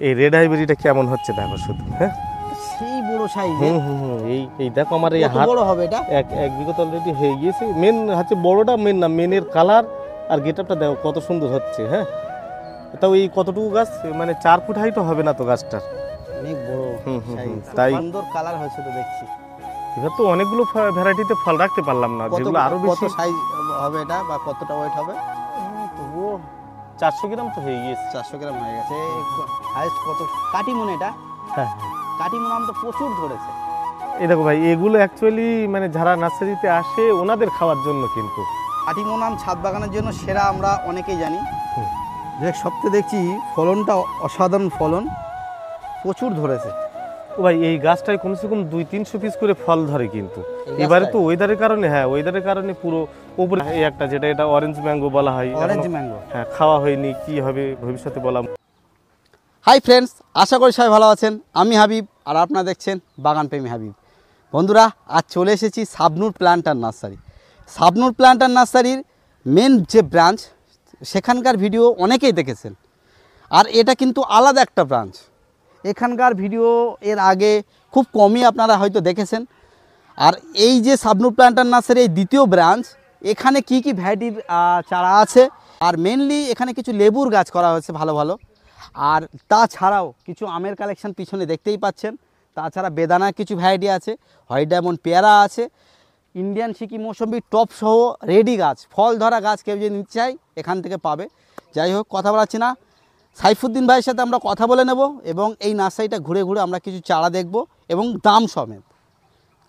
এই রেড হাইব্রিডটা কেমন হচ্ছে দেখো শুধু। হ্যাঁ সেই বড় সাইজ। এই দেখো আমার এই হাত বড় হবে এটা, এক বিঘত অলরেডি হয়ে গিয়েছে। মেন হচ্ছে বড়টা মেন না, মেনের কালার আর গেটআপটা দেখো কত সুন্দর হচ্ছে। হ্যাঁ তাও এই কতটুকু গাছ, মানে 4 ফুট হাইটও হবে না তো গাছটার, অনেক বড় সাইজ। তাই সুন্দর কালার হয়েছে তো দেখছি। এবার তো অনেকগুলো ভ্যারাইটিতে ফল রাখতে পারলাম না, যেগুলো আরো কত বেশি। সাইজ হবে এটা বা কতটা ওয়েট হবে? তবুও 400 গ্রাম তো হয়ে গিয়েছে। 400 গ্রাম হয়ে গেছে। হাইস্ট কত কাটিমন এটা? হ্যাঁ কাটিমন আম তো প্রচুর ধরেছে। এই দেখো ভাই, এগুলো অ্যাকচুয়ালি মানে যারা নার্সারিতে আসে ওনাদের খাওয়ার জন্য, কিন্তু কাটিমন আম ছাদ বাগানের জন্য সেরা আমরা অনেকেই জানি। দেখ সবচেয়ে দেখছি ফলনটা অসাধারণ ফলন, প্রচুর ধরেছে। ও ভাই এই গাছটায় কমসে কম 200-300 পিস করে ফল ধরে, কিন্তু এবারে তো ওয়েদারের কারণে, ওয়েদারের কারণে পুরো উপরে এই একটা, যেটা এটা অরেঞ্জ ম্যাঙ্গো বলা হয়, অরেঞ্জ ম্যাঙ্গো। হ্যাঁ খাওয়া হয়নি, কি হবে ভবিষ্যতে বলা। হাই ফ্রেন্ডস, আশা করি সবাই ভালো আছেন। আমি হাবিব আর আপনারা দেখছেন বাগান প্রেমী হাবিব। বন্ধুরা, আজ চলে এসেছি Shabnur planter nursery. Shabnur planter নার্সারির মেন যে ব্রাঞ্চ, সেখানকার ভিডিও অনেকেই দেখেছেন, আর এটা কিন্তু আলাদা একটা ব্রাঞ্চ। এখানকার ভিডিও এর আগে খুব কমই আপনারা হয়তো দেখেছেন। আর এই যে শাবনূর প্ল্যান্টার নার্সারি এই দ্বিতীয় ব্রাঞ্চ, এখানে কি কি ভ্যারাইটির চারা আছে, আর মেনলি এখানে কিছু লেবুর গাছ করা হয়েছে ভালো ভালো, আর তাছাড়াও কিছু আমের কালেকশন পিছনে দেখতেই পাচ্ছেন। তাছাড়া বেদানার কিছু ভ্যারাইটি আছে, হোয়াইট ডায়মন্ড পেয়ারা আছে, ইন্ডিয়ান সিকি মৌসুমি টপ সহ রেডি গাছ, ফল ধরা গাছ কেউ যদি নিতে চাই এখান থেকে পাবে। যাই হোক, কথা বলাচ্ছি না, সাইফুদ্দিন ভাইয়ের সাথে আমরা কথা বলে নেব এবং এই নার্সারিটা ঘুরে ঘুরে আমরা কিছু চারা দেখব এবং দাম সমেত।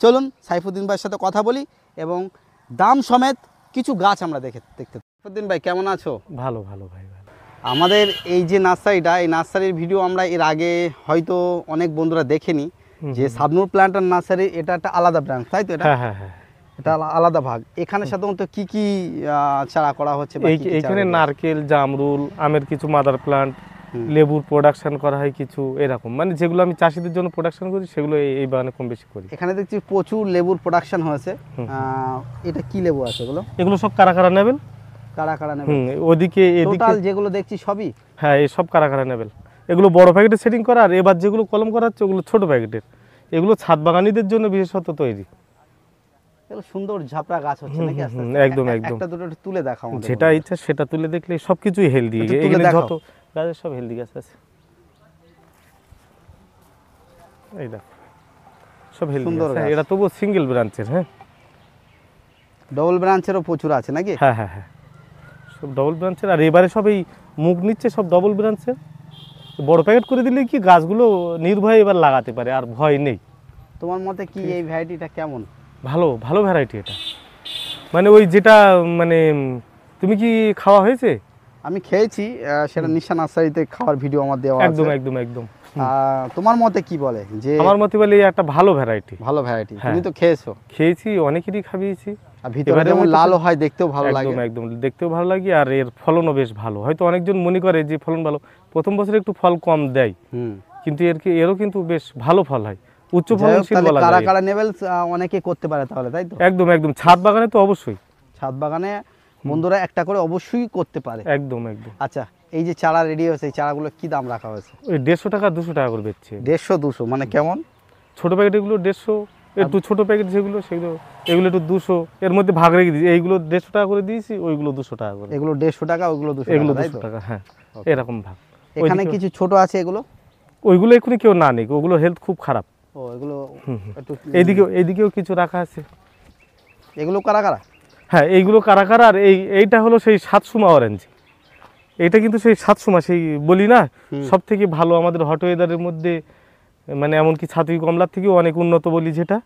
চলুন সাইফুদ্দিন ভাইয়ের সাথে কথা বলি এবং দাম সমেত কিছু গাছ আমরা দেখতে। সাইফুদ্দিন ভাই কেমন আছো? ভালো ভালো ভাই, ভালো। আমাদের এই যে নার্সারিটা, এই নার্সারির ভিডিও আমরা এর আগে হয়তো অনেক বন্ধুরা দেখেনি, যে শাবনূর প্ল্যান্টার নার্সারি এটা একটা আলাদা ব্রাঞ্চ, তাই তো? এটা হ্যাঁ এটা আলাদা ভাগ। এখানে সাধারণত কি কি চারা করা হচ্ছে? এইখানে নারকেল, জামরুল, আমের কিছু মাদার প্লান্ট, লেবুর প্রোডাকশন করা হয় কিছু, এরকম মানে যেগুলো আমি চাষিদের জন্য প্রোডাকশন করি সেগুলো এই বাগানে কম বেশি করি। এখানে দেখছি প্রচুর লেবুর প্রোডাকশন হয়েছে। এটা কি লেবু আছে এগুলো? এগুলো সব কারা নেবেন, কারা নেবেন? ওদিকে টোটাল যেগুলো দেখছি সবই, হ্যাঁ এই সব কারা নেবেন। এগুলো বড় প্যাকেটে সেটিং করা, আর এবার যেগুলো কলম করা হচ্ছে ওগুলো ছোট প্যাকেটের। এগুলো ছাদ বাগানীদের জন্য বিশেষত তৈরি। সুন্দর ঝাপড়া গাছ হচ্ছে নাকি? একদম একদম। একটা দুটো তুলে দেখাও, যেটা ইচ্ছা সেটা তুলে দেখলে সবকিছুই হেলদি। এখানে যত গাছের সব হেলদি গাছ আছে, এই দেখো সব হেলদি সুন্দর গাছ। এটা তবু সিঙ্গেল ব্রাঞ্চের। হ্যাঁ ডবল ব্রাঞ্চেরও প্রচুর আছে নাকি? হ্যাঁ সব ডবল ব্রাঞ্চের। আর এবারে সব এই মুখ নিচ্ছে সব ডবল ব্রাঞ্চের। বড় প্যাকেট করে দিলে কি গাছগুলো নির্ভয়ে এবার লাগাতে পারে, আর ভয় নেই। তোমার মতে কি এই ভ্যারাইটিটা কেমন? ভালো ভ্যারাইটি এটা, মানে ওই যেটা মানে তুমি কি খাওয়া হয়েছে? আমি খেয়েছি, সেটা নিশা নার্সারিতে খাওয়ার ভিডিও আমার দেওয়া আছে। একদম। তোমার মতে কি বলে? যে আমার মতে বলে একটা ভালো ভ্যারাইটি। তুমি তো খেয়েছি, অনেকেরই খাইয়েছি। আর ভিতরে যেমন লাল হয়, দেখতেও ভালো লাগে। একদম দেখতেও ভালো লাগে, আর এর ফলনও বেশ ভালো। হয়তো অনেকজন মনে করে যে ফলন ভালো, প্রথম বছরে একটু ফল কম দেয়, কিন্তু এরও কিন্তু বেশ ভালো ফল হয়, উচ্চ ফলনশীল বলা যায়। কারা নেবেল অনেকে করতে পারে তাহলে, তাই তো? একদম ছাদ বাগানে তো অবশ্যই, ছাদ বাগানে বন্ধুরা একটা করে অবশ্যই করতে পারে। একদম। আচ্ছা, এই যে চারা রেডি হয়েছে, এই চারাগুলো কি দাম রাখা হয়েছে? ওই 150 টাকা 200 টাকা করে বেচছে। 150-200 মানে কেমন? ছোট প্যাকেট এগুলো 150, একটু ছোট প্যাকেট যেগুলো সেগুলো এগুলো একটু 200, এর মধ্যে ভাগ রেখে দিয়েছি। এইগুলো 150 টাকা করে দিয়েছি, ওইগুলো 200 টাকা করে। এগুলো 150 টাকা, ওইগুলো 200 টাকা। হ্যাঁ এরকম ভাগ। এখানে কিছু ছোট আছে, এগুলো ওইগুলো এখনই কেউ না নেই, ওগুলো হেলথ খুব খারাপ। এগুলো এইদিকেও কিছু রাখা আছে। এগুলো কারা? হ্যাঁ এইগুলো কারা। আর এইটা হলো সেই সাতসুমা অরেঞ্জ। এটা কিন্তু সেই সাতসুমা, সেই বলি না সব থেকে ভালো আমাদের হট ওয়েদারের মধ্যে, মানে এমনকি ছাতুই কমলার থেকেও অনেক উন্নত বলি যেটা,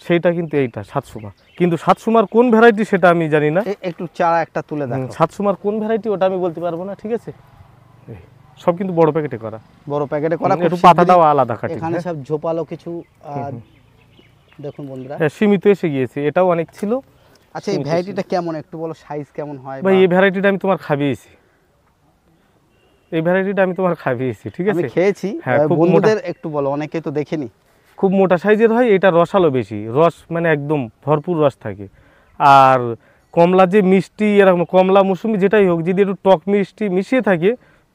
সেইটা কিন্তু এইটা সাতসুমা। কিন্তু সাতসুমার কোন ভ্যারাইটি সেটা আমি জানি না। একটু চারা একটা তুলে দেখো। সাতসুমার কোন ভ্যারাইটি ওটা আমি বলতে পারবো না, ঠিক আছে? সব কিন্তু বড় প্যাকেটে করা, একটু পাতাটাও আলাদা কাটে। এখানে সব ঝোপালো কিছু দেখুন বন্ধুরা, সীমিত এসে গিয়েছে, এটাও অনেক ছিল। আচ্ছা, এই ভ্যারাইটিটা কেমন একটু বলো, সাইজ কেমন হয়? ভাই এই ভ্যারাইটিটা আমি তোমার খাবিয়েছি, ঠিক আছে? আমি খেয়েছি, বন্ধুদের একটু বলো, অনেকে তো দেখেনি। খুব মোটা সাইজের হয়, এটা রসালো বেশি, রস মানে একদম ভরপুর রস থাকে। আর কমলা যে মিষ্টি, এরকম কমলা মৌসুমি যেটাই হোক, যদি একটু টক মিষ্টি মিশিয়ে থাকে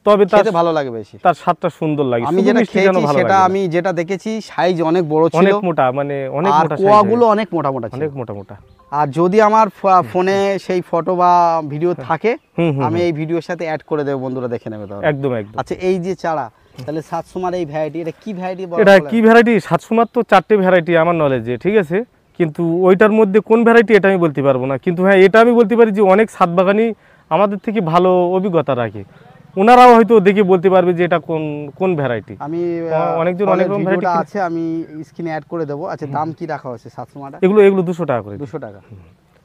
তবে খেতে ভালো লাগে বেশি, তার স্বাদটা সুন্দর লাগে। আমি শুধু যেটা মিষ্টি কেন খেয়েছি ভালো সেটা লাগে না? আমি যেটা দেখেছি সাইজ অনেক বড় ছিল, অনেক মোটা, মানে অনেক আর মোটা কোয়াগুলো অনেক মোটা মোটা ছিল, অনেক মোটা মোটা। আর যদি আমার ফোনে সেই ফটো বা ভিডিও থাকে হুম হুম আমি এই ভিডিওর সাথে অ্যাড করে দেবো, বন্ধুরা দেখে নেবে তাহলে। একদম একদম। আচ্ছা এই যে চারা, তাহলে 700 মার এই ভ্যারাইটি, এটা কি ভ্যারাইটি? এটা কি ভ্যারাইটি? 700 মার তো 4টে ভ্যারাইটি আমার নলেজে, ঠিক আছে, কিন্তু ওইটার মধ্যে কোন ভ্যারাইটি এটা আমি বলতে পারবো না। কিন্তু হ্যাঁ এটা আমি বলতে পারি যে অনেক ছাদ বাগানি আমাদের থেকে ভালো অভিজ্ঞতা রাখে, ওনারাও হয়তো দেখে বলতে পারবে যে এটা কোন কোন ভ্যারাইটি। আমি অনেকজন অনেক রকম ভ্যারাইটি আছে, আমি স্ক্রিনে অ্যাড করে দেবো। আচ্ছা দাম কি রাখা হয়েছে 700 মাটা? এগুলো 200 টাকা করে। 200 টাকা।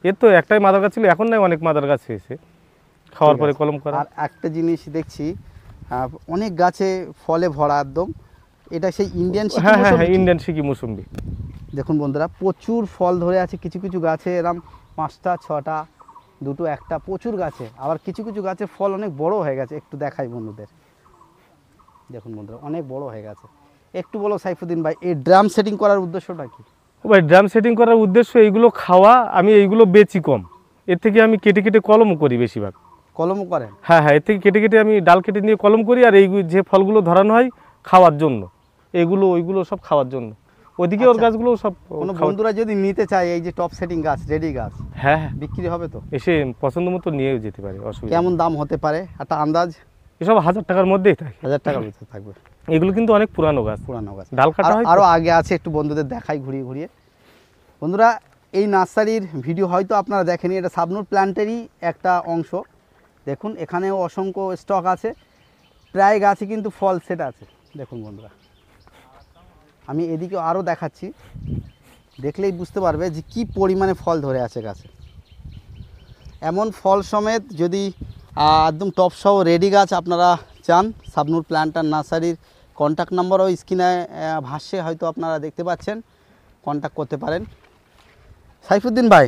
এর তো একটাই মাদার গাছ ছিল, এখন নাই অনেক মাদার গাছ হয়েছে, খাওয়ার পরে কলম করা। আর একটা জিনিস দেখছি অনেক গাছে ফলে ভরা একদম, এটা সেই ইন্ডিয়ান সিকি হ্যাঁ হ্যাঁ মৌসুমী হ্যাঁ কি? ইন্ডিয়ান সিকি মৌসুম্বি। দেখুন বন্ধুরা প্রচুর ফল ধরে আছে, কিছু কিছু গাছে এরম 5টা 6টা, 2টো 1টা, প্রচুর গাছে। আবার কিছু কিছু গাছে ফল অনেক বড় হয়ে গেছে, একটু দেখাই বন্ধুদের। দেখুন বন্ধুরা অনেক বড় হয়ে গেছে। একটু বলো সাইফুদ্দিন ভাই, এই ড্রাম সেটিং করার উদ্দেশ্যটা কি? ও ভাই ড্রাম সেটিং করার উদ্দেশ্য এইগুলো খাওয়া, আমি এইগুলো বেচি কম, এর থেকে আমি কেটে কেটে কলমও করি বেশিরভাগ। কলমও করেন? হ্যাঁ হ্যাঁ, এর থেকে কেটে কেটে আমি ডাল কেটে নিয়ে কলম করি, আর এই যে ফলগুলো ধরানো হয় খাওয়ার জন্য, এগুলো ওইগুলো সব খাওয়ার জন্য, ওইদিকে ওর আচ্ছা, গাছগুলো সব কোনো খাওয়ার। বন্ধুরা যদি নিতে চায় এই যে টপ সেটিং গাছ, রেডি গাছ, হ্যাঁ হ্যাঁ বিক্রি হবে তো? এসে পছন্দ মতো নিয়েও যেতে পারে, অসুবিধা নেই। কেমন দাম হতে পারে একটা আন্দাজ? এসব 1000 টাকার মধ্যেই থাকে, 1000 টাকার ভিতরে থাকবে। এগুলো কিন্তু অনেক পুরানো গাছ, পুরানো গাছ, ডাল কাটা হয় তো। আরও আগে আছে, একটু বন্ধুদের দেখাই ঘুরিয়ে ঘুরিয়ে। বন্ধুরা এই নার্সারির ভিডিও হয়তো আপনারা দেখেনি, এটা শাবনূর প্ল্যান্টেরই একটা অংশ। দেখুন এখানেও অসংখ্য স্টক আছে, প্রায় গাছে কিন্তু ফল সেট আছে। দেখুন বন্ধুরা আমি এদিকে আরও দেখাচ্ছি, দেখলেই বুঝতে পারবে যে কি পরিমাণে ফল ধরে আছে গাছে। এমন ফল সমেত যদি একদম টপ সহ রেডি গাছ আপনারা চান, শাবনূর প্ল্যান্টার নার্সারির কন্ট্যাক্ট নাম্বারও স্ক্রিনে ভাসছে, হয়তো আপনারা দেখতে পাচ্ছেন, কন্ট্যাক্ট করতে পারেন। সাইফুদ্দিন ভাই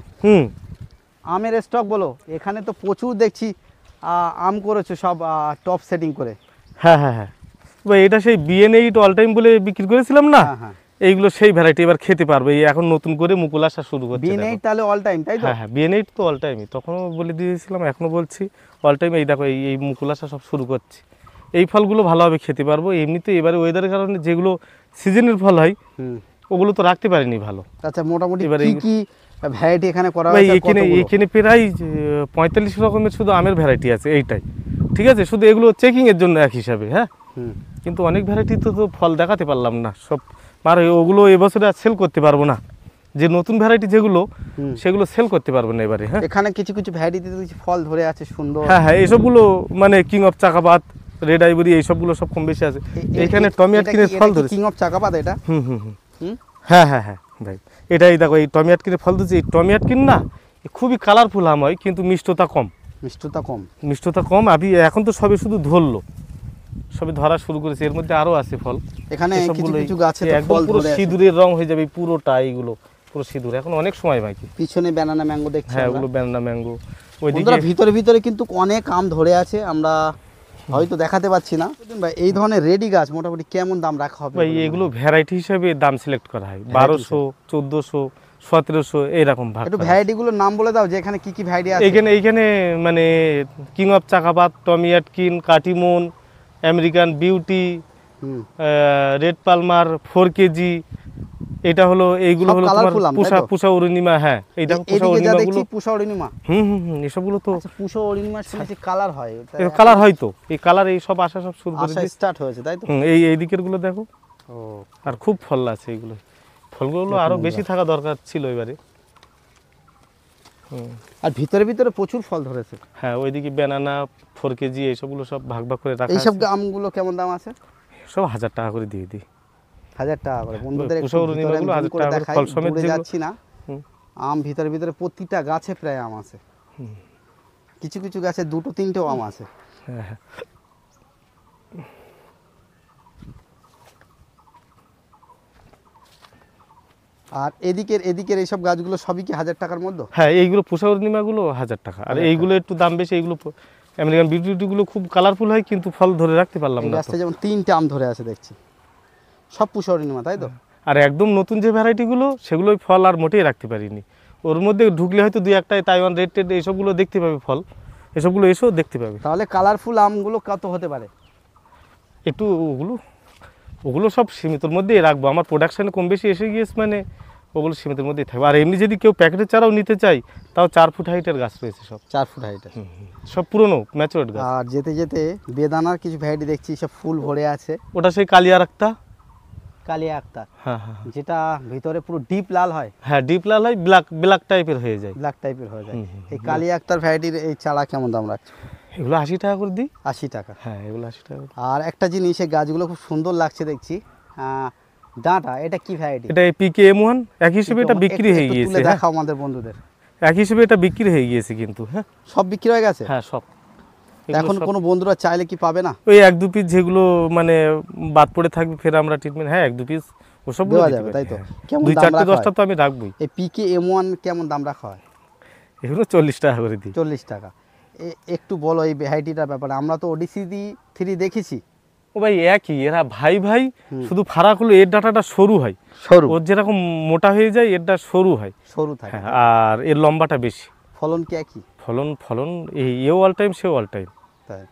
আমের স্টক বলো, এখানে তো প্রচুর দেখছি আম করেছো সব টপ সেটিং করে। হ্যাঁ হ্যাঁ হ্যাঁ ভাই, এটা সেই BN8 অল টাইম বলে বিক্রি করেছিলাম না, হ্যাঁ হ্যাঁ, এইগুলো সেই ভ্যারাইটি এবার খেতে পারবে, এই এখন নতুন করে মুকুল আসা শুরু করছে। BN8 তাহলে অল টাইম, তাই তো? হ্যাঁ হ্যাঁ BN8 তো অল টাইমই, তখনও বলে দিয়েছিলাম, এখনও বলছি অল টাইম। এই দেখো এই মুকুল আসা সব শুরু করছে, এই ফলগুলো ভালোভাবে খেতে পারবো। এমনিতে এবারে ওয়েদারের কারণে যেগুলো সিজনের ফল হয় ওগুলো তো রাখতে পারিনি ভালো। আচ্ছা মোটামুটি এবারে কি কি ভ্যারাইটি এখানে করা ভাই হয়েছে? এখানে প্রায় 45 রকমের শুধু আমের ভ্যারাইটি আছে এইটাই, ঠিক আছে, শুধু এগুলো চেকিংয়ের জন্য এক হিসাবে। হ্যাঁ কিন্তু অনেক ভ্যারাইটি তো ফল দেখাতে পারলাম না সব, আর ওগুলো এবছরে আর সেল করতে পারবো না, যে নতুন ভ্যারাইটি যেগুলো সেগুলো সেল করতে পারবো না এবারে। হ্যাঁ এখানে কিছু কিছু ভ্যারাইটিতে কিছু ফল ধরে আছে সুন্দর। হ্যাঁ হ্যাঁ এইসবগুলো মানে কিং অফ চাকাপাত, রেড আইভরি, এইসবগুলো সব কম বেশি আছে। এখানে টমি আটকিনের ফল ধরেছে। কিং অফ চাকাপাত এটা? হ্যাঁ হ্যাঁ হ্যাঁ ভাই, এটাই দেখো এই টমি আটকিনের ফল ধরেছে। এই টমি আটকিন না খুবই কালারফুল আম হয়, কিন্তু মিষ্টতা কম। মিষ্টতা কম এখন তো সবে শুধু ধরলো, সবে ধরা শুরু করেছে, এর মধ্যে আরো আছে ফল। এখানে কিছু কিছু গাছে তো একদম ফল পুরো ধরে আছে। সিঁদুরের রং হয়ে যাবে পুরোটা, এইগুলো পুরো সিঁদুর, এখন অনেক সময় বাকি। পিছনে ব্যানানা ম্যাঙ্গো দেখছি। হ্যাঁ ওগুলো ব্যানানা ম্যাঙ্গো। ওইদিকে বন্ধুরা ভিতরে ভিতরে কিন্তু অনেক আম ধরে আছে, আমরা হয়তো দেখাতে পাচ্ছি না। ভাই এই ধরনের রেডি গাছ মোটামুটি কেমন দাম রাখা হবে? ভাই এগুলো ভ্যারাইটি হিসেবে দাম সিলেক্ট করা হয়, 1200, 1400, 1700 এইরকম ভাগ। একটু ভ্যারাইটিগুলোর নাম বলে দাও যে এখানে কি কি ভ্যারাইটি আছে। এইখানে মানে কিং অফ চাকাপাত, টমি আটকিন, কাটিমন, American beauty, red Palmer 4 KG, এটা হলো এইগুলো হলো তোমার পুষা অরুণিমা। হ্যাঁ এই দেখো পুষা অরুণিমা গুলো, পুষা অরুণিমা। এসবগুলো তো পুষা অরুণিমা শুনেছি কালার হয়, কালার হয় তো, এই কালার এই সব আসা সব শুরু করে স্টার্ট হয়েছে, তাই তো? এই দিকের গুলো দেখো, আর খুব ফল আছে এগুলো, ফলগুলো আরো বেশি থাকা দরকার ছিল এবারে। আর ভিতরে ভিতরে প্রচুর ফল ধরেছে। হ্যাঁ ওইদিকে ব্যানানা 4 কেজি এইসবগুলো সব ভাগ ভাগ করে রাখা। এইসব আমগুলো কেমন দাম আছে? সব 1000 টাকা করে দিয়ে দিই। 1000 টাকা করে। বন্ধুদের একটু পুষাউরুনিমাগুলো 1000 টাকা করে, ফল সমেত যেগুলো যাচ্ছি না। আম ভিতরে ভিতরে প্রতিটা গাছে প্রায় আম আছে, কিছু কিছু গাছে 2-3টেও আম আছে। হ্যাঁ আর এদিকের এইসব গাছগুলো সবই কি 1000 টাকার মধ্যে? হ্যাঁ এইগুলো পুষাউরুনিমাগুলো 1000 টাকা, আর এইগুলো একটু দাম বেশি। এইগুলো আমেরিকান বিউটিগুলো খুব কালারফুল হয়, কিন্তু ফল ধরে রাখতে পারলাম না। গাছটা যেমন 3টে আম ধরে আছে দেখছি, সব পুষাউরুনিমা, তাই তো? আর একদম নতুন যে ভ্যারাইটিগুলো সেগুলোই ফল আর মোটেই রাখতে পারিনি, ওর মধ্যে ঢুকলে হয়তো 2-1টায় তাইওয়ান রেড টেড এইসবগুলো দেখতে পাবে ফল, এসবগুলো এসেও দেখতে পাবে। তাহলে কালারফুল আমগুলো কত হতে পারে? একটু ওগুলো সব সীমিতর মধ্যেই রাখবো। আমার প্রোডাকশানে কম বেশি এসে গিয়েছে, মানে ওগুলো সীমিতের মধ্যেই থাকবে। আর এমনি যদি কেউ প্যাকেটের চারাও নিতে চাই, তাও 4 ফুট হাইটের গাছ রয়েছে সব, 4 ফুট হাইটের। সব পুরনো ম্যাচুরেট গাছ। আর যেতে যেতে বেদানার কিছু ভ্যারাইটি দেখছি, সব ফুল ভরে আছে। ওটা সেই কালিয়ার একটা, কালিয়া আক্তার, হ্যাঁ হ্যাঁ যেটা ভিতরে পুরো ডিপ লাল হয়, হ্যাঁ, ডিপ লাল হয়, ব্ল্যাক টাইপের হয়ে যায়। ব্ল্যাক টাইপের হয়ে যায়। এই কালিয়া আক্তার ভ্যারাইটির এই চারা কেমন দাম রাখছে? এগুলো 80 টাকা করে দিই। 80 টাকা। হ্যাঁ, এগুলো 80 টাকা করে। আর একটা জিনিস, এই গাছগুলো খুব সুন্দর লাগছে দেখছি, ডাঁটা, এটা কি ভ্যারাইটি? এটা পিকে M1 এক হিসেবে এটা বিক্রি হয়ে গিয়েছে। হ্যাঁ, দেখাও আমাদের বন্ধুদের। এক হিসেবে এটা বিক্রি হয়ে গিয়েছে কিন্তু। হ্যাঁ, সব বিক্রি হয়ে গেছে? হ্যাঁ সব। এখন কোনো বন্ধুরা চাইলে কি পাবে না? ওই 1-2 পিস যেগুলো মানে বাদ পড়ে থাকবে, ফের আমরা ট্রিটমেন্ট, হ্যাঁ 1-2 পিস ওসব দেওয়া যাবে, তাই তো? কেমন দাম 2-4টা রাখা 10টা হয়? তো আমি রাখবই। এই পিকে M1 কেমন দাম রাখা হয়? এগুলো 40 টাকা করে দিই। 40 টাকা। একটু বলো এই ভ্যারাইটিটার ব্যাপারে। আমরা তো ODCD3 দেখেছি। ও ভাই একই, এরা ভাই ভাই, শুধু ফারাক হলো এর ডাটাটা সরু হয়, সরু, ওর যেরকম মোটা হয়ে যায় এরটা সরু হয়। সরু থাকে। হ্যাঁ, আর এর লম্বাটা বেশি। ফলন কি একই? ফলন এও অল টাইম সেও অল টাইম। তাই?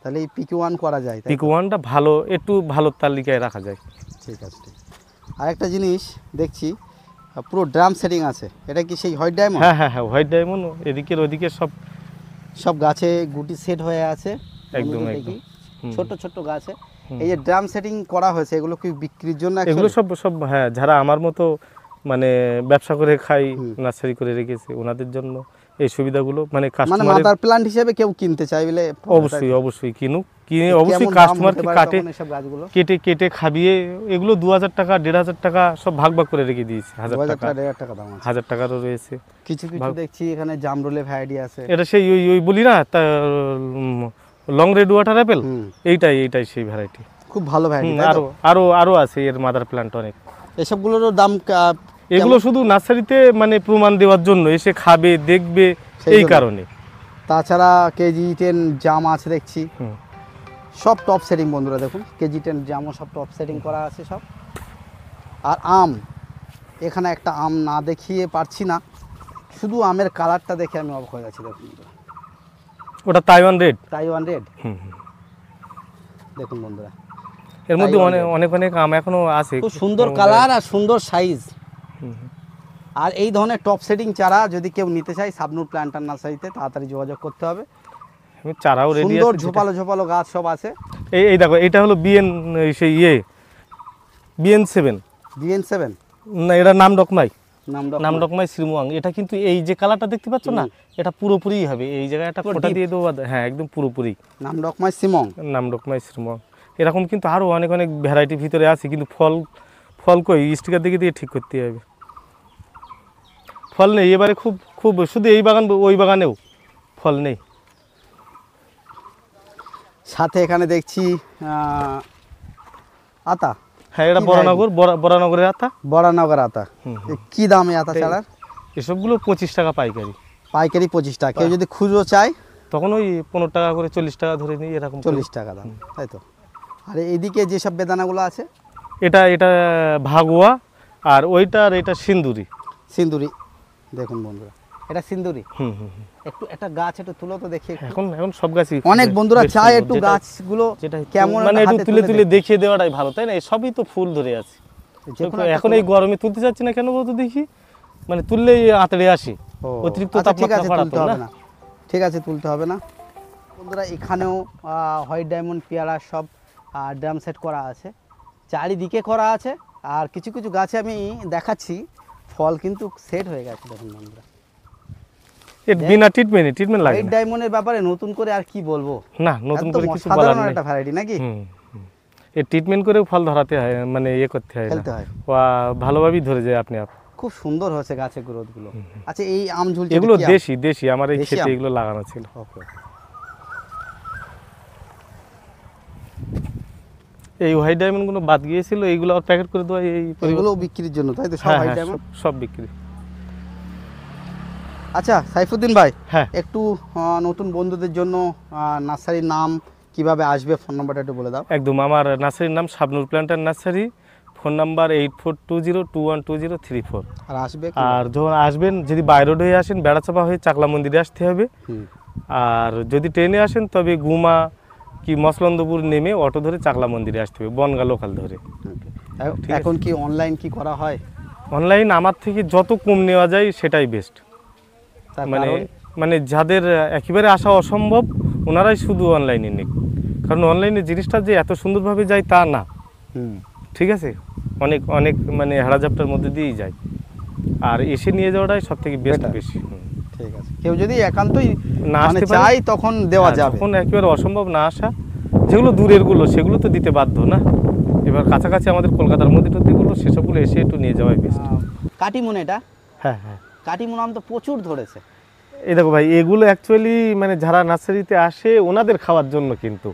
তাহলে এই PK1 করা যায়, তাই তো? পিক-1টা ভালো, একটু ভালো তালিকায় রাখা যায়। ঠিক আছে, ঠিক। আরেকটা জিনিস দেখছি, পুরো ড্রাম সেটিং আছে, এটা কি সেই হোয়াইট ডায়মন্ড? হ্যাঁ হ্যাঁ হ্যাঁ, হোয়াইট ডায়মন্ড। এদিকের ওদিকে সব সব গাছে গুটি সেট হয়ে আছে একদম বন্ধুদের একদম। দেখি, ছোট ছোট গাছে। এই যে ড্রাম সেটিং করা হয়েছে, এগুলো কি বিক্রির জন্য? এগুলো সব হ্যাঁ, যারা আমার মতো মানে ব্যবসা করে খাই, নার্সারি করে রেখেছে, ওনাদের জন্য এই সুবিধাগুলো, মানে মানে কাস্টমার মাদার প্ল্যান্ট হিসেবে কেউ কিনতে চাইলে অবশ্যই কিনে অবশ্যই কাস্টমারকে কেটে খাবিয়ে, এগুলো 2000 টাকা 1500 টাকা সব ভাগ করে রেখে দিয়েছি। 1000 টাকা 1000 টাকা দাম আছে। 1000 টাকারও রয়েছে। কিছু দেখছি এখানে জামরুলের ভ্যারাইটি আছে। এটা সেই ওই বলি না, লং রেড ওয়াটার অ্যাপেল, এইটাই সেই ভ্যারাইটি। খুব ভালো ভ্যারাইটি। আরো আছে এর মাদার প্ল্যান্ট অনেক। এসবগুলোরও দাম এগুলো শুধু নার্সারিতে মানে প্রমাণ দেওয়ার জন্য, এসে খাবে দেখবে এই কারণে। তাছাড়া KG10 জাম আছে দেখছি, সব টপ সেটিং বন্ধুরা দেখুন। KG10 জামও সব টপ সেটিং করা আছে সব। আর আম, এখানে একটা আম না দেখিয়ে পারছি না, শুধু আমের কালারটা দেখে আমি অবাক হয়ে যাচ্ছি। দেখুন ওটা তাইওয়ান রেড। তাইওয়ান রেড, দেখুন বন্ধুরা, এর মধ্যে অনেক আম এখনো আছে। খুব সুন্দর কালার আর সুন্দর সাইজ। আর এই ধরনের টপ সেটিং চারা যদি কেউ নিতে চায়, শাবনূর প্ল্যান্টার নার্সারিতে তাড়াতাড়ি যোগাযোগ করতে হবে। চারাও রেডি আছে, সুন্দর ঝোপালো গাছ সব আছে। এই দেখো, এটা হলো BN7। না, এটা নামডকমাই শ্রীমুয়াং। এটা কিন্তু এই যে কালারটা দেখতে পাচ্ছ না, এটা পুরোপুরি হবে। এই জায়গায় একটা ফোঁটা দিয়ে দেবো, হ্যাঁ একদম পুরোপুরি নামডকমাই শ্রীমুয়াং। এরকম কিন্তু আরো অনেক ভ্যারাইটি ভিতরে আছে, কিন্তু ফল কই স্টিকার দিয়ে ঠিক করতে হবে। ফল নেই এবারে, খুব শুধু এই বাগান, ওই বাগানেও ফল নেই। সাথে এখানে দেখছি আতা। হ্যাঁ, এটা বরানগরের আতা। বরানগর আতা। কি দাম এই আতা চারার? এসবগুলো 25 টাকা পাইকারি। 25 টাকা। কেউ যদি খুচরো চায় তখন ওই 15 টাকা করে, 40 টাকা ধরে নিই, এরকম 40 টাকা দাম, তাই তো? আর এইদিকে যেসব বেদানাগুলো আছে, এটা ভাগুয়া, আর এটা সিন্দুরি। দেখুন বন্ধুরা, এটা সিন্দুরি। একটু একটা গাছ একটু তুলো তো দেখি। এখন সব গাছই অনেক বন্ধুরা চায় একটু গাছগুলো কেমন, মানে একটু তুলে দেখিয়ে দেওয়াটাই ভালো, তাই না? সবই তো ফুল ধরে আছে। এখন এই গরমে তুলতে যাচ্ছি না কেন বলতো, দেখি মানে তুললেই আঁতড়ে আসে, অতিরিক্ত তাপমাত্রা বাড়াতো না। ঠিক আছে, তুলতে হবে না বন্ধুরা। এখানেও হোয়াইট ডায়মন্ড পেয়ারা সব ড্রাম সেট করা আছে, চারিদিকে করা আছে। আর কিছু গাছে আমি দেখাচ্ছি ফল কিন্তু সেট হয়ে গেছে। দেখুন বন্ধুরা, বিনা ট্রিটমেন্ট লাগে। হোয়াইট ডায়মন্ডের ব্যাপারে নতুন করে আর কি বলবো, না নতুন করে কিছু বলার নেই। একটা ভ্যারাইটি নাকি, এই ট্রিটমেন্ট করেও ফল ধরাতে হয়, মানে করতে হয়, ফেলতে হয়, ভালোভাবেই ধরে যায় আপনি। খুব সুন্দর হয়েছে গাছের গ্রোথ গুলো। আচ্ছা, এই আম ঝুলছে, এগুলো দেশি আমার এই ক্ষেতে এগুলো লাগানো ছিল। এই হোয়াইট ডায়মন্ড গুলো বাদ গিয়েছিল, এইগুলো প্যাকেট করে দেওয়া, এগুলো বিক্রির জন্য, তাই তো? সব হোয়াইট ডায়মন্ড সব বিক্রি। আচ্ছা সাইফুদ্দিন ভাই, হ্যাঁ, একটু নতুন বন্ধুদের জন্য নার্সারির নাম, কিভাবে আসবে, ফোন নাম্বারটা একটু বলে দাও। একদম, আমার নার্সারির নাম Shabnur planter nursery, phone number 8420212034। আর যখন আসবেন, যদি বাই রোড হয়ে আসেন, বেড়াচাপা হয়ে চাকলা মন্দিরে আসতে হবে। আর যদি ট্রেনে আসেন তবে গুমা কি মসলন্দপুর নেমে অটো ধরে চাকলা মন্দিরে আসতে হবে, বনগা লোকাল ধরে। ঠিক আছে। এখন কি অনলাইন কি করা হয়? অনলাইন আমার থেকে যত কম নেওয়া যায় সেটাই বেস্ট। তার মানে কারণ? মানে যাদের একেবারে আসা অসম্ভব ওনারাই শুধু অনলাইনে নিক, কারণ অনলাইনে জিনিসটা যে এত সুন্দরভাবে যায় তা না। হুম, ঠিক আছে, অনেক অনেক মানে হারাজাপটার মধ্যে দিয়েই যায়, আর এসে নিয়ে যাওয়াটাই সব থেকে বেস্ট Better। বেশি। ঠিক আছে। কেউ যদি একান্তই না মানে আসতে পারে, চাই তখন দেওয়া হ্যাঁ, যাবে। যখন একেবারে অসম্ভব না আসা, যেগুলো দূরের গুলো সেগুলো তো দিতে বাধ্য না। এবার কাছাকাছি আমাদের কলকাতার মধ্যে টধ্যেগুলো সেসবগুলো এসে একটু নিয়ে যাওয়াই বেস্ট। কাটিমুন, এটা হ্যাঁ হ্যাঁ, কাটিমুন আম তো প্রচুর ধরেছে। এই দেখো ভাই, এগুলো অ্যাকচুয়ালি মানে যারা নার্সারিতে আসে ওনাদের খাওয়ার জন্য, কিন্তু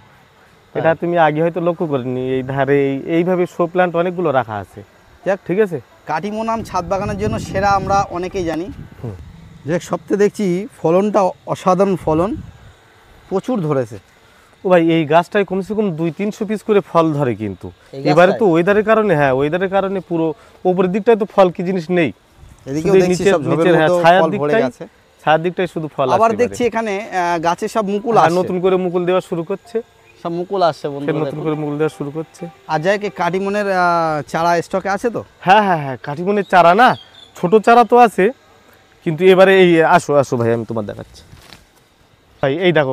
এটা তুমি আগে হয়তো লক্ষ্য করিনি, এই ধারে এইভাবে শো প্ল্যান্ট অনেকগুলো রাখা আছে। যাক, ঠিক আছে। কাটিমুন আম ছাদ বাগানের জন্য সেরা আমরা অনেকেই জানি। হুম। যে সপ্তাহে দেখছি ফলনটা অসাধারণ ফলন, প্রচুর ধরেছে। ও ভাই, এই গাছটায় কমসে কম 200-300 পিস করে ফল ধরে, কিন্তু এই এবারে গাছটায়? তো ওয়েদারের কারণে, হ্যাঁ ওয়েদারের কারণে পুরো উপরের দিকটায় তো ফল কি জিনিস নেই, এদিকেও শুধু দেখছি নিচের- সব ঝোপের নিচের, হ্যাঁ, মতো ছায়ার ফল ভরে দিকটাই- গেছে। ছায়ার দিকটায় শুধু ফল আবার আসছে দেখছি এবারে। এখানে গাছে সব মুকুল হ্যাঁ, আসছে, নতুন করে মুকুল দেওয়া শুরু করছে, সব মুকুল আসছে ফের বন্ধুরা নতুন দেখুন। করে মুকুল দেওয়া শুরু করছে। আর যাই কি কাটিমুনের চারা স্টকে আছে তো? হ্যাঁ হ্যাঁ হ্যাঁ, কাঠিমনের চারা না, ছোট চারা তো আছে, কিন্তু এবারে এই আসো আসো ভাই, আমি তোমার দেখাচ্ছি। ভাই এই দেখো,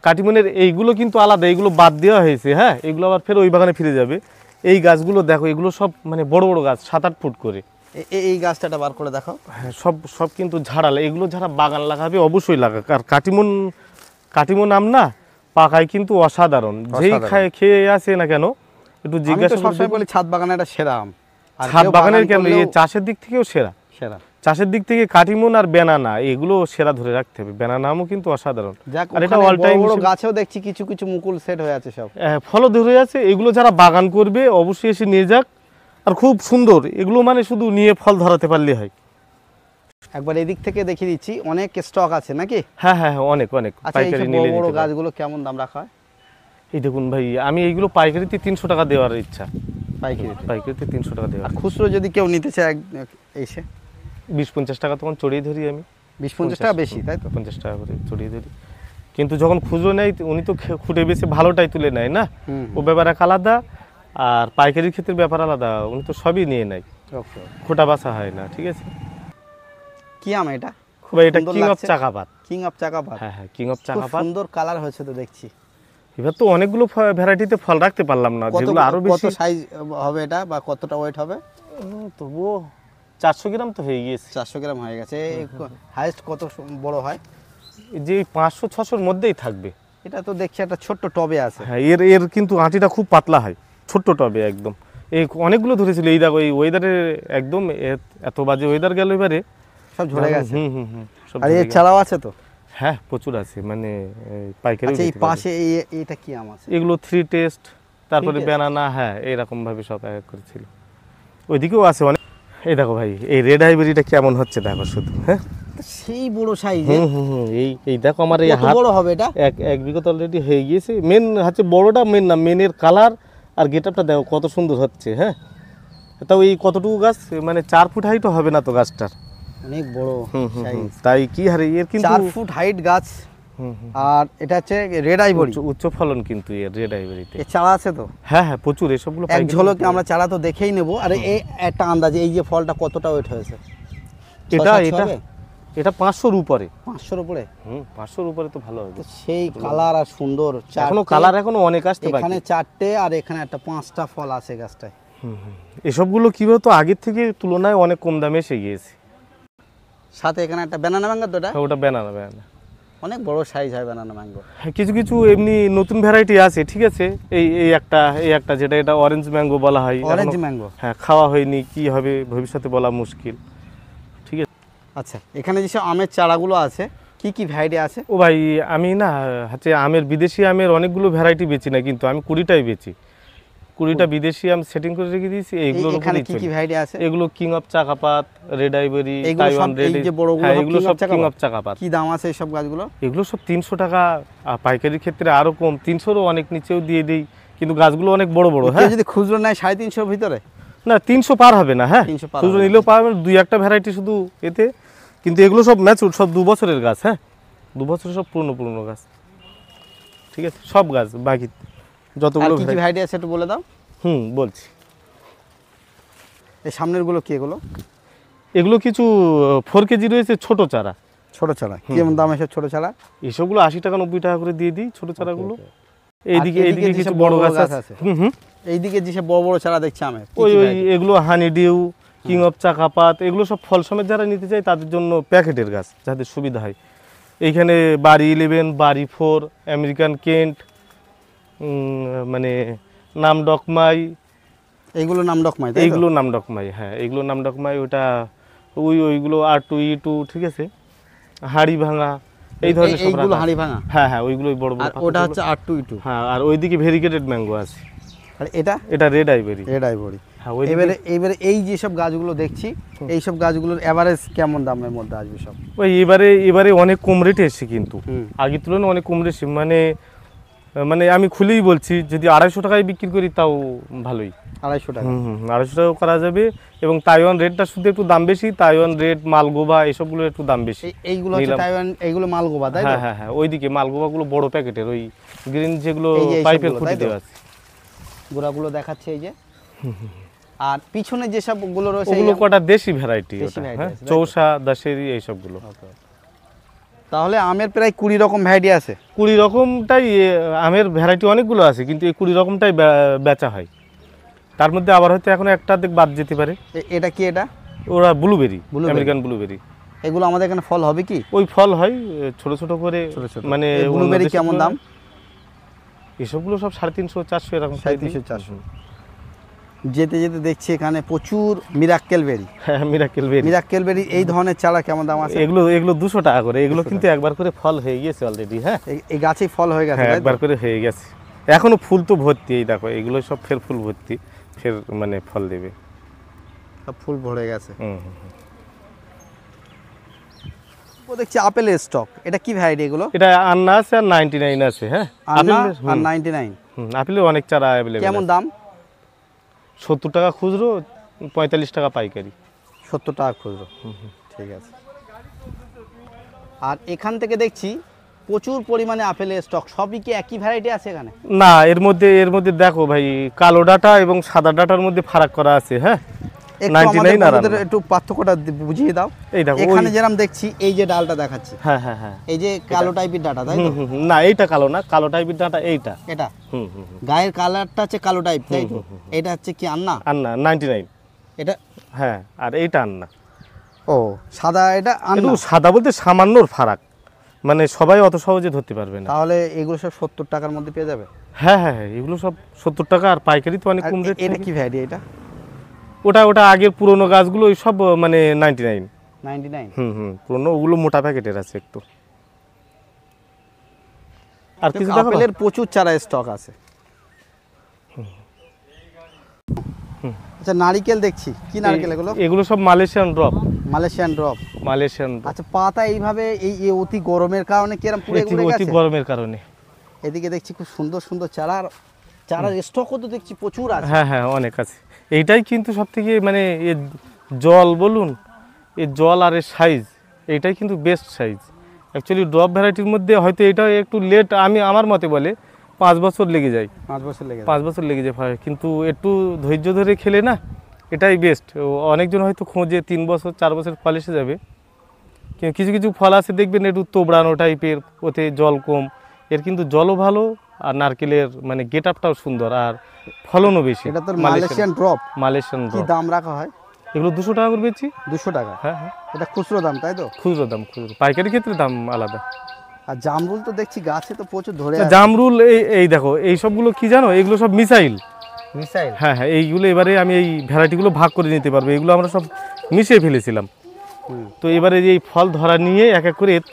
কাঠিমনের এইগুলো কিন্তু আলাদা, এইগুলো বাদ দেওয়া হয়েছে। হ্যাঁ, এগুলো আবার ফের ওই বাগানে ফিরে যাবে। এই গাছগুলো দেখো, এগুলো সব মানে বড় বড় গাছ, 7-8 ফুট করে। এই গাছটা বার করে দেখো। হ্যাঁ, সব সব কিন্তু ঝাড়ালে, এগুলো যারা বাগান লাগাবে অবশ্যই লাগাক। আর কাটিমন আম না পাকায় কিন্তু অসাধারণ, যেই অসাধারণ। খেয়ে আসে না কেন একটু আমি তো জিজ্ঞাসা করে সবসময় দেখবেন। বলি ছাদ বাগানে একটা সেরা আম। আর ছাদ কেউ বাগানের বাগান কেন, এই করলেও চাষের দিক থেকেও সেরা। সেরা। চাষের দিক থেকে কাটিমন আর বেনানা এগুলো সেরা ধরে রাখতে হবে। বেনানা আমও কিন্তু অসাধারণ। যাক, আর এটা ওখানে all বড় time বড় হিসেবে- গাছেও দেখছি কিছু কিছু মুকুল সেট হয়ে আছে সব। ফলও ধরে আছে। এগুলো যারা বাগান করবে অবশ্যই এসে নিয়ে যাক, আর খুব সুন্দর এগুলো, মানে শুধু নিয়ে ফল ধরাতে পারলে হয়। একবার এদিক থেকে দেখিয়ে দিচ্ছি, অনেক স্টক আছে নাকি? হ্যাঁ হ্যাঁ হ্যাঁ, অনেক অনেক আচ্ছা, এই পাইকারি সব নিলে বড় বড় নিতে পারবে। গাছগুলো কেমন দাম রাখা হয়? এই দেখুন ভাই, আমি এইগুলো পাইকারিতে 300 টাকা দেওয়ার ইচ্ছা। পাইকারিতে? পাইকারিতে 300 টাকা দেওয়ার, আর খুচরো যদি কেউ নিতে চায় এসে 20-50 টাকা তখন চড়িয়ে ধরি আমি। 20-50 টাকা বেশি, তাই তো? 50 টাকা করে চড়িয়ে ধরি, কিন্তু যখন খুচরো নেয় উনি তো খুঁটে বেশি ভালোটাই তুলে নেয় না, হুম, ও ব্যাপার এক আলাদা, আর পাইকারির ক্ষেত্রে ব্যাপার আলাদা, উনি তো সবই নিয়ে নেয়, ওকে। খোটা বাসা হয় না। ঠিক আছে কি আম এটা? খুব, এটা সুন্দর কিং অফ লাগছে। চাকাপাত। কিং অফ চাকাপাত। হ্যাঁ হ্যাঁ, কিং অফ খুব চাকাপাত। সুন্দর কালার হয়েছে তো দেখছি। এবার তো অনেকগুলো ভ্যারাইটিতে ফল রাখতে পারলাম না, কত যেগুলো আরো কত বেশি। সাইজ হবে এটা, বা কতটা ওয়েট হবে? তবুও 400 গ্রাম তো হয়ে গিয়েছে। 400 গ্রাম হয়ে গেছে। হাইস্ট কত বড় হয়? যে 500-600-র মধ্যেই থাকবে। এটা তো দেখছি একটা ছোট্ট টবে আছে। হ্যাঁ, এর এর কিন্তু আঁটিটা খুব পাতলা হয়, ছোট্ট টবে একদম। এই অনেকগুলো ধরেছিল, এই দেখো এই ওয়েদারে একদম এত বাজে ওয়েদার গেল এবারে, সব ঝরে গেছে। হুম হুম হুম, সব আর ঝরে এর গেছে। চারাও আছে তো? হ্যাঁ, প্রচুর আছে, মানে পাইকারি। আচ্ছা, এই পাশে এইটা কি আম আছে? এগুলো 3 টেস্ট, তারপরে taste? বেনানা, হ্যাঁ এরকম ভাবে সব এক করেছিল। ওইদিকেও আছে অনেক। এই দেখো ভাই, এই রেড হাইব্রিডটা কেমন হচ্ছে দেখো শুধু। হ্যাঁ, সেই বড় সাইজ। হুম হুম হুম, এই দেখো আমার এই কত হাত বড় হবে এটা? এক বিঘত অলরেডি হয়ে গিয়েছে। মেন হচ্ছে বড়টা মেন না, মেনের কালার আর গেটআপটা দেখো কত সুন্দর হচ্ছে। হ্যাঁ, তাও এই কতটুকু গাছ, মানে 4 ফুট হাইটও হবে না তো গাছটার। অনেক বড় হুম হুম হুম, সাইজ। তাই কি হারে এর কিন্তু 4 ফুট হাইট গাছ। হুম হুম, আর এটা হচ্ছে রেড আইভরি। উচ্চ ফলন কিন্তু এর রেড আইভরিতে। এর চারা আছে তো? হ্যাঁ হ্যাঁ, প্রচুর এসবগুলো এক পাইকারি ঝলকে নিতে আমরা চারা তো দেখেই নেব। আর এই একটা আন্দাজে এই যে ফলটা কতটা ওয়েট হয়েছে? এটা 6-7 এটা হবে? এটা 500-র উপরে। 500-র উপরে? 500-র উপরে তো ভালো হবে। তো সেই কালার আর সুন্দর। এখনো কালার এখনো অনেক আসতে বাকি। এখানে 4টে আর এখানে একটা 5টা ফল আছে গাছটায়। এসবগুলো কি বলতো আগের থেকে তুলনায় অনেক কম দামে এসে গিয়েছে। সাথে এখানে একটা ব্যানানা ম্যাঙ্গো, তো এটা হ্যাঁ, ওটা বেনানা। অনেক বড় সাইজ হয় ব্যানানা ম্যাঙ্গো। কিছু কিছু এমনি নতুন ভ্যারাইটি আছে। ঠিক আছে, এই একটা যেটা এটা অরেঞ্জ ম্যাঙ্গো বলা হয়। অরেঞ্জ এখনো- ম্যাঙ্গো। হ্যাঁ, খাওয়া হয়নি, কি হবে ভবিষ্যতে বলা মুশকিল। ঠিক আছে। আচ্ছা, এখানে যেসব আমের চারাগুলো আছে কি কি ভ্যারাইটি আছে? ও ভাই, আমি না হচ্ছে আমের, বিদেশি আমের অনেকগুলো ভ্যারাইটি বেচি না, কিন্তু আমি 20টাই বেচি। 20টা বিদেশি আম সেটিং করে রেখে দিয়েছি। এইগুলোর এখানে উপরেই কি কি চলি। ভ্যারাইটি আছে? এগুলো কিং অফ চাকাপাত, রেড আইভরি, এগুলো তাইওয়ান সব রেড, এই যে বড়গুলো হ্যাঁ সব এগুলো king সব of কিং চাকাপাত? অফ চাকাপাত। কি দাম আছে এইসব গাছগুলো? এগুলো সব 300 টাকা, আর পাইকারির ক্ষেত্রে আরো কম, 300-রও অনেক নিচেও দিয়ে দিই, কিন্তু গাছগুলো অনেক বড় বড়। কেউ হ্যাঁ, যদি খুচরো নেয় 350-র ভিতরে? না 300 পার হবে না। হ্যাঁ, 300 পার শুধু হবে না। নিলেও পাবেন 2-1টা ভ্যারাইটি শুধু এতে, কিন্তু এগুলো সব ম্যাচুর, সব 2 বছরের গাছ। হ্যাঁ, 2 বছরের সব পুরনো গাছ। ঠিক আছে, সব গাছ বাকি আর যতগুলো কি কি ভ্যারাইটি আছে একটু বলে দাও। বলছি। এই সামনেরগুলো কি এগুলো? এগুলো কিছু 4 কেজি রয়েছে ছোট চারা। ছোট চারা কেমন দাম এসব ছোট চারা? এসবগুলো 80 টাকা 90 টাকা করে দিয়ে দিই ছোট চারাগুলো। এইদিকে এইদিকে কিছু যেসব বড় গাছ আছে। এইদিকে যেসব বড় বড় চারা দেখছি আমের, ওই এগুলো হানি ডিউ, কিং অফ চাকাপাত, এগুলো সব ফল সমেত যারা নিতে চায় তাদের জন্য প্যাকেটের গাছ, যাদের সুবিধা হয়। এইখানে বাড়ি 11, বাড়ি 4, আমেরিকান কেন্ট, মানে নাম ডকমাই, এইগুলো নাম ডকমাই, এইগুলো নাম ডকমাই। হ্যাঁ, এইগুলো নাম ডকমাই। ওটা ওইগুলো R2E2, ঠিক আছে, হাড়ি ভাঙা, এই ধরনের সব এইগুলো হাড়ি ভাঙা। হ্যাঁ হ্যাঁ, ওইগুলোই বড় বড়। আর ওটা হচ্ছে R2E2। হ্যাঁ, আর ওইদিকে ভেরিকেটেড ম্যাঙ্গো আছে। আর এটা এটা রেড আইভরি। Red ivory. হ্যাঁ, এবারে এই যে সব গাছগুলো দেখছি, এই সব গাছগুলোর এভারেজ কেমন দামের মধ্যে আসবে সব? ওই এবারে অনেক কম রেটে এসছে, কিন্তু আগের তুলনায় অনেক কম রেটে। মানে আমি খুলেই বলছি, যদি 250 টাকায় বিক্রি করি তাও ভালোই। 250 টাকা? 250 টাকাও করা যাবে। এবং তাইওয়ান রেডটা শুধু একটু দাম বেশি, তাইওয়ান রেড, মালগোভা এসবগুলো একটু দাম বেশি। এইগুলো হচ্ছে তাইওয়ান, এইগুলো মালগোভা, তাই তো? হ্যাঁ হ্যাঁ হ্যাঁ, ওইদিকে মালগোভাগুলো বড় প্যাকেটের, ওই গ্রিন যেগুলো পাইপের খুঁটি দেওয়া আছে, গোড়াগুলো দেখাচ্ছে এই যে। আর পিছনে যেসব গুলো রয়েছে ওগুলো কটা দেশি ভ্যারাইটি, হ্যাঁ, চৌসা, দাশেরি, এই সবগুলো। তাহলে আমের প্রায় 20 রকম ভ্যারাইটি আছে। 20 রকমটাই আমের ভ্যারাইটি অনেকগুলো আছে, কিন্তু এই 20 রকমটাই বেচা হয়। তার মধ্যে আবার হয়তো এখন একটা বাদ যেতে পারে। এটা কি? এটা ওরা ব্লুবেরি, আমেরিকান ব্লুবেরি। এগুলো আমাদের এখানে ফল হবে কি? ওই ফল হয় ছোট ছোট করে। মানে ব্লুবেরি কেমন দাম? এসবগুলো সব 350 400 এরকম। 350 400। যেতে যেতে দেখছি এখানে প্রচুর মিরাক্কেল বেরি। হ্যাঁ, মিরাক্কেল বেরি। এই ধরনের চারা কেমন দাম আছে? এগুলো 200 টাকা করে। এগুলো কিন্তু একবার করে ফল হয়ে গেছে অলরেডি। হ্যাঁ, এই গাছেই ফল হয়ে গেছে? একবার করে হয়ে গেছে, এখনো ফুল তো ভর্তি। এই দেখো, এগুলো সব ফের ফুল ভর্তি, ফের মানে ফল দেবে, সব ফুল ভরে গেছে। ও দেখছি আপেলের স্টক। এটা কি ভ্যারাইটি এগুলো? এটা আন্না আছে আর 99 আছে। হ্যাঁ, আন্না আর 99। আপেলের অনেক চারা अवेलेबल। কেমন দাম? 70 টাকা খুচরো, 45 টাকা পাইকারি। 70 টাকা খুচরো, ঠিক আছে। আর এখান থেকে দেখছি প্রচুর পরিমাণে আপেলের স্টক। সবই কি একই ভ্যারাইটি আছে এখানে? না, এর মধ্যে দেখো ভাই, কালো ডাটা এবং সাদা ডাটার মধ্যে ফারাক করা আছে। হ্যাঁ, 99 আর একটু পার্থক্যটা বুঝিয়ে দাও। এই দেখো, এখানে যেরকম দেখছি এই যে ডালটা দেখাচ্ছি, হ্যাঁ হ্যাঁ হ্যাঁ, এই যে কালো টাইপের ডাটা, তাই তো? না, এইটা কালো না, কালো টাইপের ডাটা এইটা। এটা গায়ের কালারটা হচ্ছে কালো টাইপ, তাই তো? এটা হচ্ছে কি আন্না? 99 এটা। হ্যাঁ, আর এইটা আন্না। ও, সাদা। এটা আন্না। সাদা বলতে সামান্যর ফারাক, মানে সবাই অত সহজে ধরতে পারবে না। তাহলে এগুলো সব 70 টাকার মধ্যে পেয়ে যাবে? হ্যাঁ হ্যাঁ, এগুলো সব 70 টাকা, আর পাইকারি তো অনেক কম রেট। এটা কি ভ্যারাইটি? এটা ওটা আগের পুরনো গাছগুলো, ওই সব মানে 99। পুরনো, ওগুলো মোটা প্যাকেটের আছে একটু। আর কিছু দেখো, আপেলের প্রচুর চারা স্টক আছে। আচ্ছা, নারকেল দেখছি। কি নারকেল এগুলো? এগুলো সব মালয়েশিয়ান ড্রপ। Malaysian drop. আচ্ছা, পাতা এইভাবে এই অতি গরমের কারণে কিরকম পুরো ঘুরে গেছে? অতি গরমের কারণে। এদিকে দেখছি খুব সুন্দর সুন্দর চারার স্টকও তো দেখছি প্রচুর আছে। হ্যাঁ হ্যাঁ, অনেক আছে। এইটাই কিন্তু সবথেকে মানে এর জল বলুন, এর জল আর এর সাইজ, এইটাই কিন্তু বেস্ট সাইজ। অ্যাকচুয়ালি ড্রপ ভ্যারাইটির মধ্যে হয়তো এটা একটু লেট, আমার মতে বলে 5 বছর লেগে যায়। 5 বছর লেগে যায়, কিন্তু একটু ধৈর্য ধরে খেলে না, এটাই বেস্ট। অনেকজন হয়তো খোঁজে 3 বছর 4 বছর ফল এসে যাবে, কিন্তু কিছু কিছু ফল আছে দেখবেন একটু তোবড়ানো টাইপের, ওতে জল কম। এর কিন্তু জলও ভালো, আর নারকেলের মানে গেট আপটাও সুন্দর, আর ফলনও বেশি। এটা তো মালয়েশিয়ান ড্রপ। কি দাম রাখা হয় এগুলো? 200 টাকা করে বেচি। 200 টাকা? হ্যাঁ হ্যাঁ, এটা খুচরো দাম, তাই তো? খুচরো দাম। পাইকারি ক্ষেত্রে দাম আলাদা। আর জামরুল তো দেখছি গাছে তো প্রচুর ধরে। জামরুল এই দেখো, এই সবগুলো কি জানো, এগুলো সব মিসাইল। হ্যাঁ হ্যাঁ, এইগুলো এবারে আমি এই ভ্যারাইটিগুলো ভাগ করে নিতে পারবো। এগুলো আমরা সব মিশিয়ে ফেলেছিলাম, তো এবারে এই ফল ধরা নিয়ে এক এক করে এর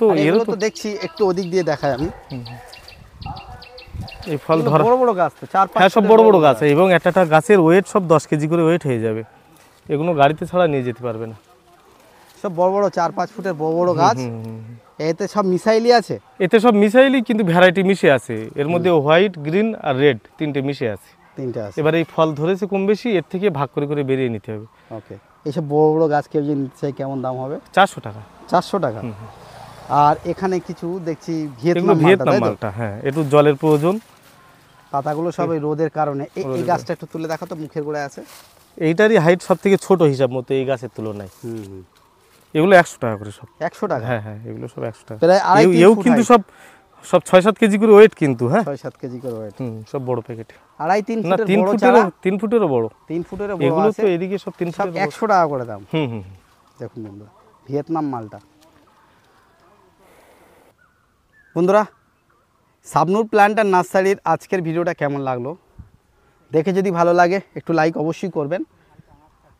তো দেখছি একটু ওদিক দিয়ে দেখাই আমি। এই ফল ধরা বড় বড় গাছ তো 4-5। হ্যাঁ, সব বড় বড় গাছ, এবং একটা গাছের ওয়েট সব 10 কেজি করে ওয়েট হয়ে যাবে। এগুলো গাড়িতে ছাড়া নিয়ে যেতে পারবে না। সব বড় বড় 4-5 ফুটের বড় বড় গাছ। এতে সব মিসাইলই আছে? এতে সব মিসাইলই, কিন্তু ভ্যারাইটি মিশে আছে। এর মধ্যে হোয়াইট, গ্রিন আর রেড তিনটে মিশে আছে। এবার এই ফল ধরেছে কম বেশি, এর থেকে ভাগ করে করে বেরিয়ে নিতে হবে। ওকে। এইসব বড় বড় গাছ কেউ যদি নিতে চাই কেমন দাম হবে? 400 টাকা। 400 টাকা? আর এখানে কিছু দেখছি এগুলো ভিয়েতনাম ভিয়েতনাম মালটা, মালটা, হ্যাঁ একটু জলের প্রয়োজন। পাতাগুলো সব এই রোদের কারণে। এই রোদের গাছটা একটু তুলে দেখো তো, মুখের গোড়ায় আছে। এইটারই হাইট সব থেকে ছোট হিসাব মতো এই গাছের তুলনায়। এগুলো 100 টাকা করে সব। 100 টাকা? হ্যাঁ হ্যাঁ, এগুলো সব 100 টাকা। প্রায় 2.5-3 এও ফুট কিন্তু height। সব 6-7 কেজি করে ওয়েট কিন্তু, হ্যাঁ 6-7 কেজি করে ওয়েট। সব বড় প্যাকেট। 2.5-3 না ফুটের 3 বড় ফুটেরও চারা, 3 ফুটেরও বড়। 3 ফুটেরও বড় এগুলো আছে। তো এদিকে সব 3 সব ফুটের বড়। 100 টাকা করে দাম। হুম হুম। দেখুন বন্ধুরা, ভিয়েতনাম মালটা। বন্ধুরা, শাবনূর প্ল্যান্টার নার্সারির আজকের ভিডিওটা কেমন লাগলো? দেখে যদি ভালো লাগে একটু লাইক অবশ্যই করবেন।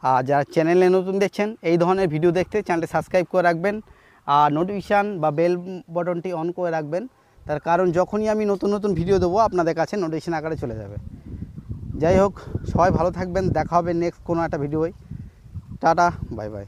আর যারা চ্যানেলে নতুন দেখছেন, এই ধরনের ভিডিও দেখতে চ্যানেলটি সাবস্ক্রাইব করে রাখবেন আর নোটিফিকেশান বা বেল বটনটি অন করে রাখবেন। তার কারণ যখনই আমি নতুন নতুন ভিডিও দেবো আপনাদের কাছে নোটিফিকেশান আকারে চলে যাবে। যাই হোক, সবাই ভালো থাকবেন, দেখা হবে নেক্সট কোনো একটা ভিডিওয়। Tata, bye bye.